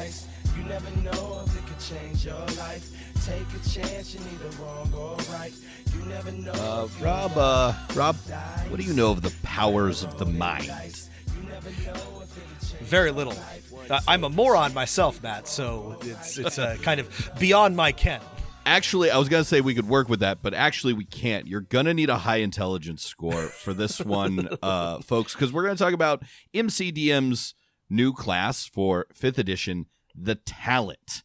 dice. You never know if it could change your life. Take a chance, you need the wrong or right. You never know. Rob, what do you know of the powers of the mind? Very little. I'm a moron myself, Matt, so it's kind of beyond my ken. Actually, I was going to say we could work with that, but actually we can't. You're going to need a high intelligence score for this one, folks, because we're going to talk about MCDM's new class for 5th edition, the Talent.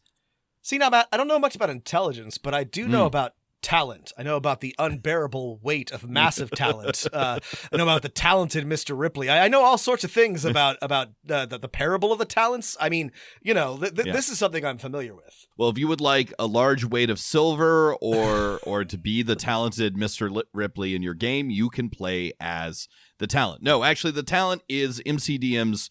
See, now, Matt, I don't know much about intelligence, but I do know about talent. I know about the unbearable weight of massive talent. I know about the talented Mr. Ripley. I know all sorts of things about the parable of the talents. I mean, this is something I'm familiar with. Well, if you would like a large weight of silver or to be the talented Mr. Ripley in your game, you can play as the Talent. No, actually, the Talent is MCDM's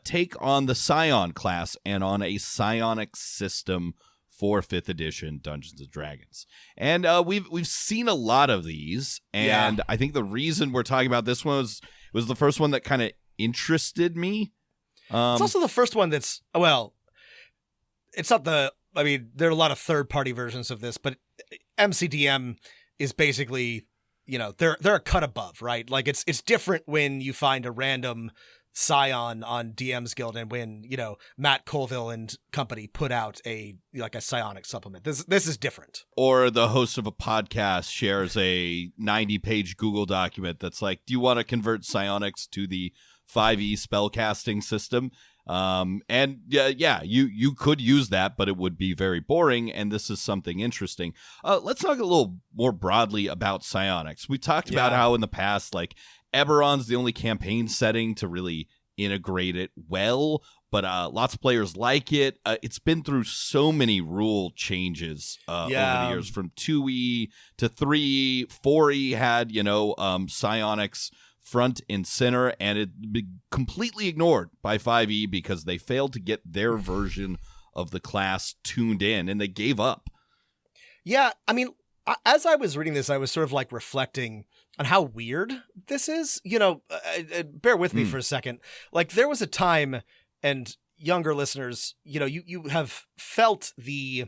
take on the Scion class and on a psionic system for 5th edition Dungeons & Dragons. And we've seen a lot of these, and I think the reason we're talking about this one was the first one that kind of interested me. It's also the first one that's, well, it's not the, I mean, there are a lot of third-party versions of this, but MCDM is basically, they're a cut above, right? Like, it's different when you find a random Scion on DM's Guild and when, Matt Colville and company put out a psionic supplement. This is different. Or the host of a podcast shares a 90-page Google document that's like, do you want to convert psionics to the 5e spellcasting system? And you could use that, but it would be very boring, and this is something interesting. Let's talk a little more broadly about psionics. We talked about how in the past, like, Eberron's the only campaign setting to really integrate it well, but lots of players like it. It's been through so many rule changes over the years, from 2E to 3E. 4E had, psionics front and center, and it be completely ignored by 5E because they failed to get their version of the class tuned in, and they gave up. Yeah, I mean, as I was reading this, I was sort of like reflecting on how weird this is. Bear with me for a second. Like, there was a time, and younger listeners, you have felt the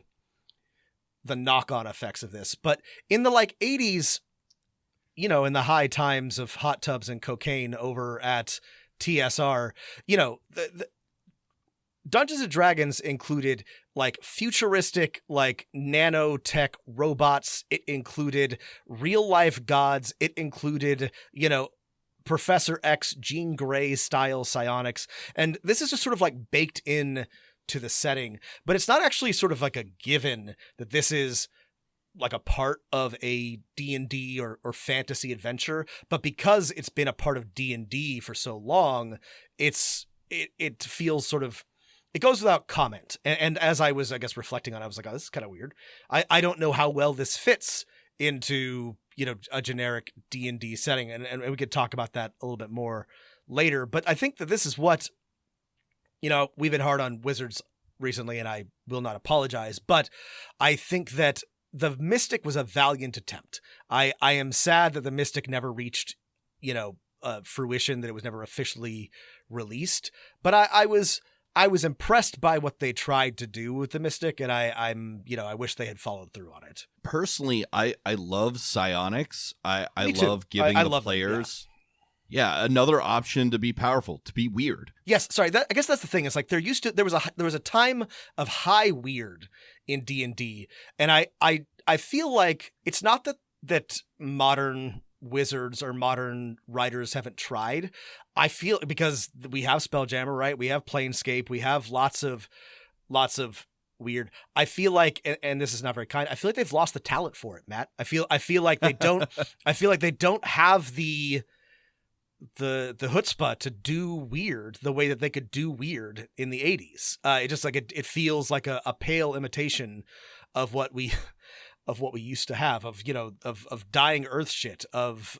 knock-on effects of this, but in the 80s, in the high times of hot tubs and cocaine over at TSR, the Dungeons & Dragons included futuristic nanotech robots. It included real life gods. It included, Professor X, Jean Grey style psionics. And this is just sort of baked in to the setting, but it's not actually sort of a given that this is a part of a D&D or fantasy adventure, but because it's been a part of D&D for so long, it feels sort of, it goes without comment. And as I was, I guess, reflecting on it, I was like, oh, this is kind of weird. I don't know how well this fits into, a generic D&D setting. And we could talk about that a little bit more later. But I think that this is what, we've been hard on Wizards recently, and I will not apologize. But I think that the Mystic was a valiant attempt. I am sad that the Mystic never reached, fruition, that it was never officially released. But I was impressed by what they tried to do with the Mystic, and I wish they had followed through on it. Personally, I love psionics. I love giving the players another option to be powerful, to be weird. Yes, sorry. I guess that's the thing. It's like there was a time of high weird in D&D, and I feel like it's not that modern wizards or modern writers haven't tried. I feel, because we have Spelljammer, right? We have Planescape. We have lots of weird. I feel like, and this is not very kind, I feel like they've lost the talent for it, Matt. I feel like they don't. I feel like they don't have the chutzpah to do weird the way that they could do weird in the 80s. It just it feels like a pale imitation of what we used to have, of dying earth shit, of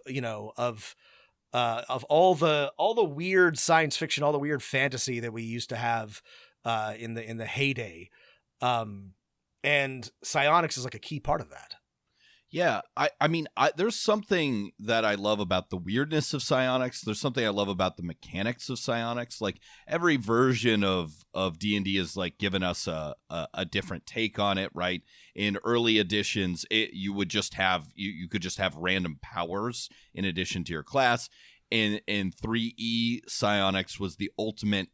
all the weird science fiction, all the weird fantasy that we used to have in the heyday. And psionics is a key part of that. Yeah, I mean, there's something that I love about the weirdness of psionics. There's something I love about the mechanics of psionics. Like every version of D&D is like given us a different take on it, right? In early editions, you would just have you could just have random powers in addition to your class. In 3E, psionics was the ultimate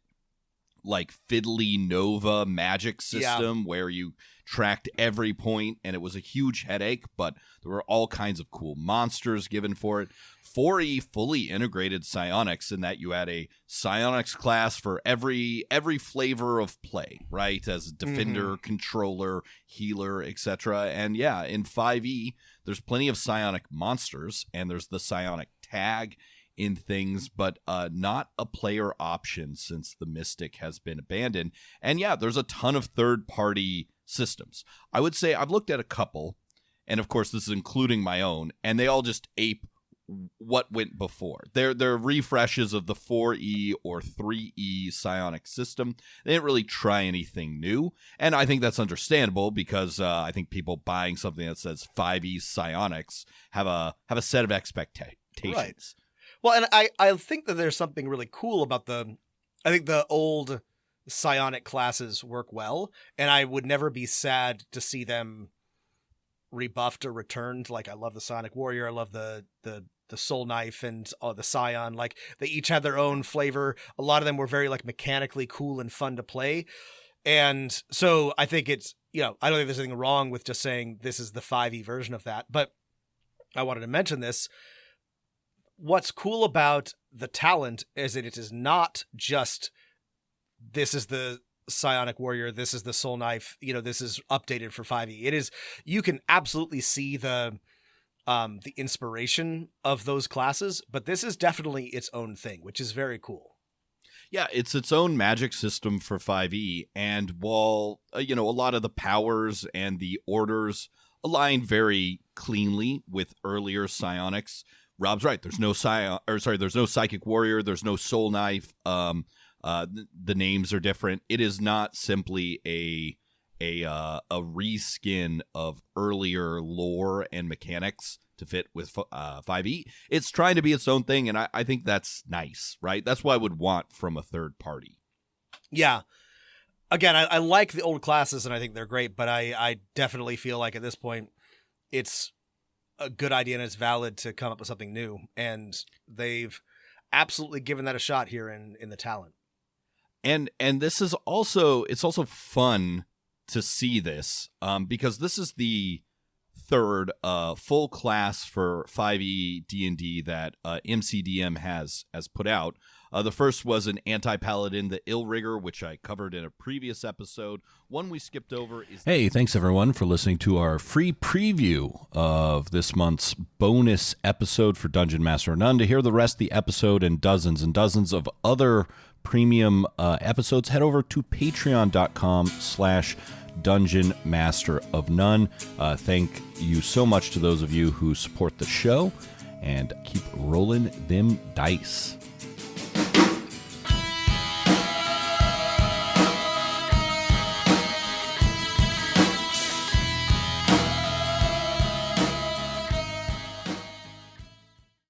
like fiddly Nova magic system where you tracked every point, and it was a huge headache, but there were all kinds of cool monsters given for it. 4E fully integrated psionics in that you had a psionics class for every flavor of play, right? As a defender, controller, healer, etc. And yeah, in 5E, there's plenty of psionic monsters, and there's the psionic tag in things, but not a player option since the Mystic has been abandoned. And yeah, there's a ton of third-party systems. I would say I've looked at a couple, and of course this is including my own, and they all just ape what went before. They're refreshes of the 4E or 3E psionic system. They didn't really try anything new, and I think that's understandable because I think people buying something that says 5E psionics have a set of expectations. Right. Well, and I think that there's something really cool about I think the old psionic classes work well, and I would never be sad to see them rebuffed or returned. Like, I love the Psionic Warrior, I love the Soul Knife and the Scion. Like, they each had their own flavor. A lot of them were very like mechanically cool and fun to play. And so I think it's, I don't think there's anything wrong with just saying this is the 5e version of that. But I wanted to mention this. What's cool about the talent is that it is not just this is the Psionic Warrior, this is the Soul Knife, this is updated for 5e. It is, you can absolutely see the inspiration of those classes, but this is definitely its own thing, which is very cool. Yeah, it's its own magic system for 5e, and while a lot of the powers and the orders align very cleanly with earlier psionics, Rob's right. There's no there's no Psychic Warrior. There's no Soul Knife. The names are different. It is not simply a reskin of earlier lore and mechanics to fit with 5e. It's trying to be its own thing, and I think that's nice, right? That's what I would want from a third party. Yeah. Again, I like the old classes, and I think they're great, but I definitely feel like at this point, it's a good idea and it's valid to come up with something new, and they've absolutely given that a shot here in the talent. And this is also fun to see this because this is the third full class for 5e D&D that MCDM has put out. The first was an anti-paladin, the Illrigger, which I covered in a previous episode. One we skipped over is... Hey, thanks everyone for listening to our free preview of this month's bonus episode for Dungeon Master of None. To hear the rest of the episode and dozens of other premium episodes, head over to patreon.com/Dungeon Master of None. Thank you so much to those of you who support the show, and keep rolling them dice.